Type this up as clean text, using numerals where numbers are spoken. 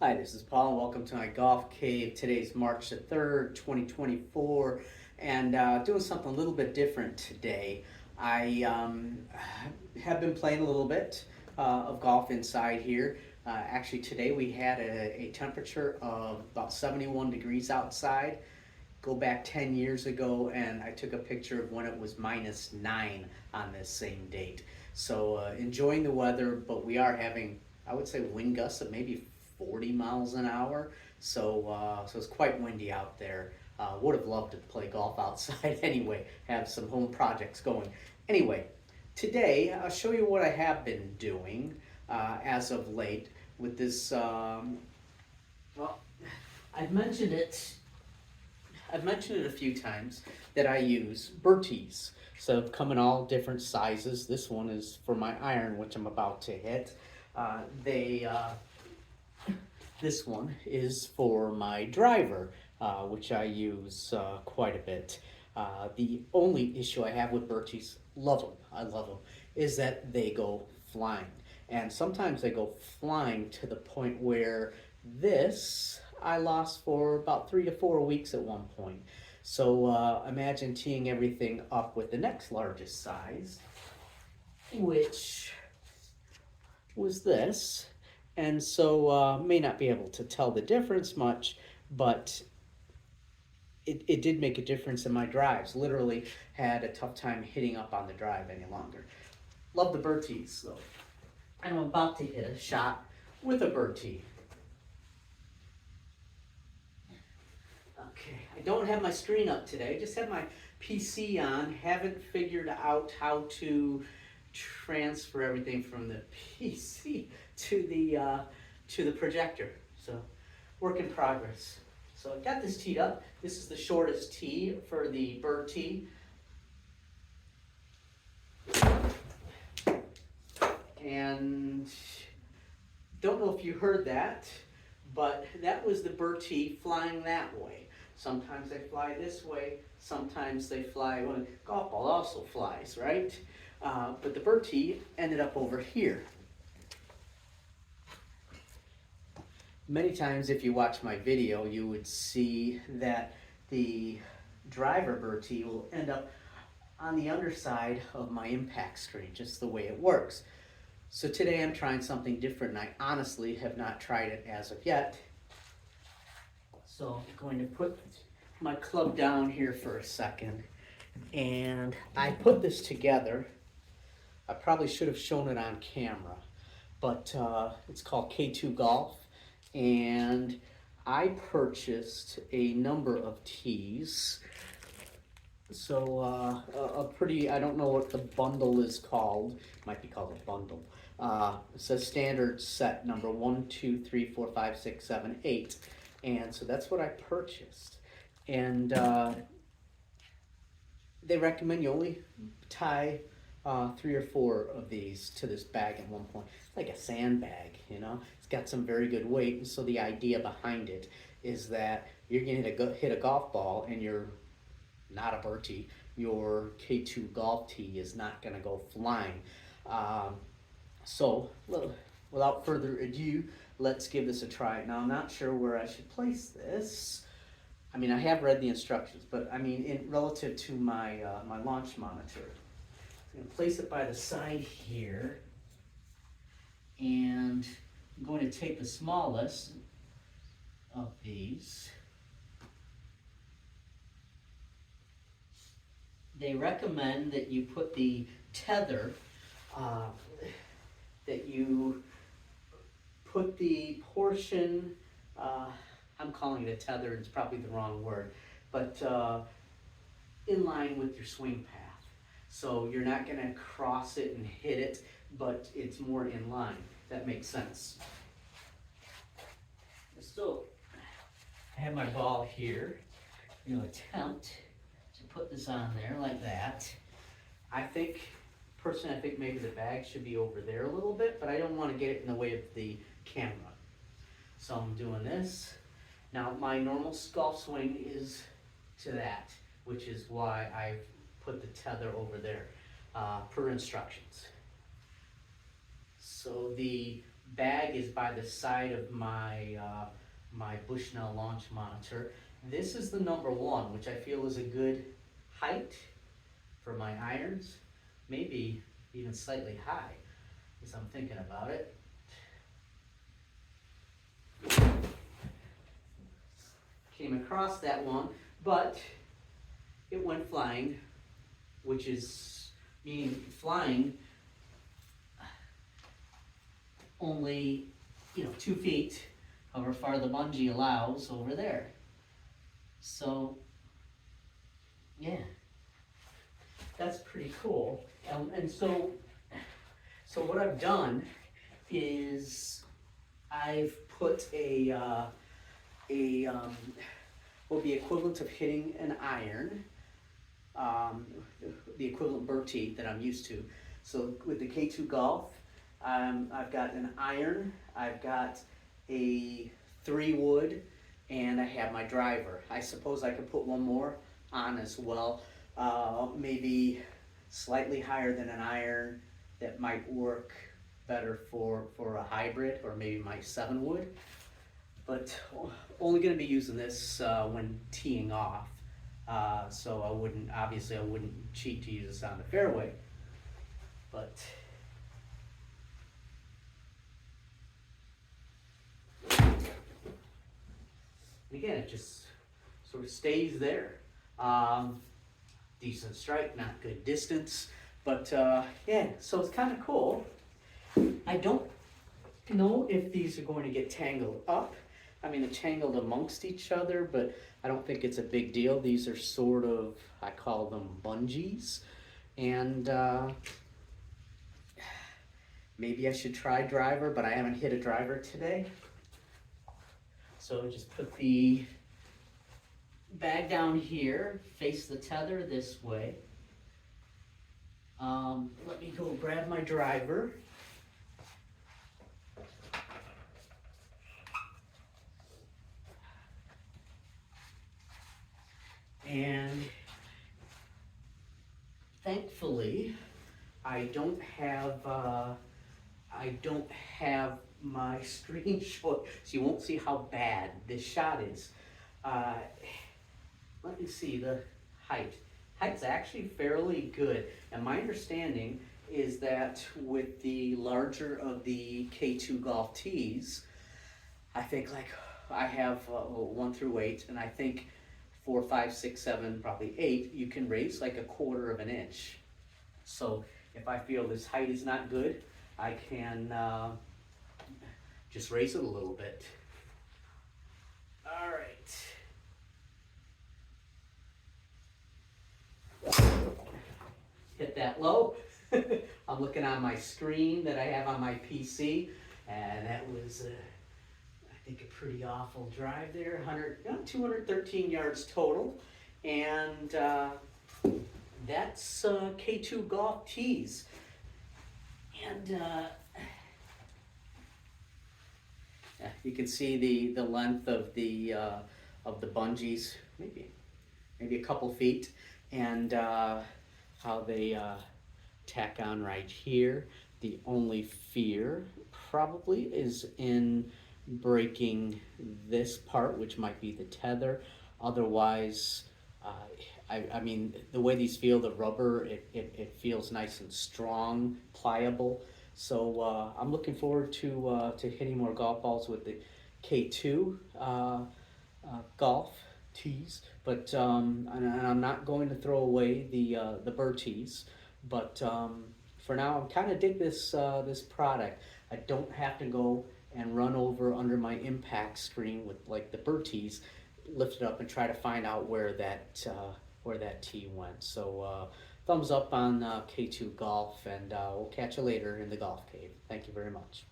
Hi, this is Paul. Welcome to my golf cave. Today's March the 3rd, 2024, and doing something a little bit different today. I have been playing a little bit of golf inside here. Actually, today we had a temperature of about 71 degrees outside. Go back 10 years ago, and I took a picture of when it was -9 on this same date. So enjoying the weather, but we are having, I would say, wind gusts of maybe 40 miles an hour. So it's quite windy out there. Would have loved to play golf outside anyway, have some home projects going. Anyway, today I'll show you what I have been doing as of late with this. Well, I've mentioned it I've mentioned it a few times that I use Birtees. So come in all different sizes. This one is for my iron, which I'm about to hit. They This one is for my driver, which I use quite a bit. The only issue I have with Birtees, love them, I love them, is that they go flying. And sometimes they go flying to the point where this I lost for about 3 to 4 weeks at one point. So imagine teeing everything up with the next largest size, which was this. And so may not be able to tell the difference much, but it did make a difference in my drives. Literally had a tough time hitting up on the drive any longer. Love the Birtees though. And I'm about to hit a shot with a Birtee. Okay, I don't have my screen up today. Just have my PC on. Haven't figured out how to transfer everything from the PC to the projector. So, work in progress. So I got this teed up. This is the shortest tee for the Birtee. And don't know if you heard that, but that was the Birtee flying that way. Sometimes they fly this way, sometimes they fly, well, golf ball also flies, right? But the Birtee ended up over here. Many times if you watch my video, you would see that the driver Birtee will end up on the underside of my impact screen, just the way it works. So today I'm trying something different, and I honestly have not tried it as of yet. So I'm going to put my club down here for a second, and I put this together. I probably should have shown it on camera, but it's called K2 Golf, and I purchased a number of tees. So a pretty, I don't know what the bundle is called, might be called a bundle. It says standard set number 1, 2, 3, 4, 5, 6, 7, 8. And so that's what I purchased. And they recommend you only tie 3 or 4 of these to this bag at one point. It's like a sandbag, you know. It's got some very good weight. And so the idea behind it is that you're going to hit a golf ball and you're not a Birtee, your K2 golf tee is not going to go flying. So without further ado, let's give this a try. Now I'm not sure where I should place this. I mean, I have read the instructions, but I mean, in relative to my my launch monitor, I'm going to place it by the side here, and I'm going to take the smallest of these. They recommend that you put the tether, that you put the portion, I'm calling it a tether, it's probably the wrong word, but in line with your swing path. So you're not going to cross it and hit it, but it's more in line. That makes sense. So I have my ball here. I'm going to attempt to put this on there like that. Personally, I think maybe the bag should be over there a little bit, but I don't want to get it in the way of the camera. So I'm doing this. Now my normal golf swing is to that, which is why I've put the tether over there per instructions. So the bag is by the side of my my Bushnell launch monitor. This is the number one, which I feel is a good height for my irons, maybe even slightly high, as I'm thinking about it. Came across that one, but it went flying, which is meaning flying only, 2 feet, however far the bungee allows over there. So, yeah, that's pretty cool. And so what I've done is I've put will be equivalent of hitting an iron, the equivalent Birtee that I'm used to. So with the K2 Golf, I've got an iron, I've got a 3-wood, and I have my driver. I suppose I could put one more on as well, maybe slightly higher than an iron that might work better for a hybrid, or maybe my 7-wood. But only going to be using this when teeing off. So I wouldn't cheat to use this on the fairway. But again, it just sort of stays there. Decent strike, not good distance. But yeah, so it's kind of cool. I don't know if these are going to get tangled up. I mean, they're tangled amongst each other, but I don't think it's a big deal. These are sort of, I call them bungees. And maybe I should try driver, but I haven't hit a driver today. So just put the bag down here, face the tether this way. Let me go grab my driver. And thankfully, I don't have my screen short, so you won't see how bad this shot is. Let me see the height. Height's actually fairly good, and my understanding is that with the larger of the K2 golf tees, I think like I have 1 through 8, and I think 4, 5, 6, 7, probably 8, you can raise like 1/4 of an inch. So if I feel this height is not good, I can just raise it a little bit. All right. Hit that low. I'm looking on my screen that I have on my PC, and that was I think a pretty awful drive there. 213 yards total, and that's K2 golf tees. And you can see the length of the bungees, maybe a couple feet, and how they tack on right here. The only fear probably is in breaking this part, which might be the tether. Otherwise, I mean, the way these feel, the rubber, it feels nice and strong, pliable. So I'm looking forward to hitting more golf balls with the K2 golf tees. But and I'm not going to throw away the Birtees. But for now, I'm kind of dig this this product. I don't have to go and run over under my impact screen with like the Birtees, lift it up and try to find out where that tee went. So thumbs up on K2 Golf, and we'll catch you later in the golf cave. Thank you very much.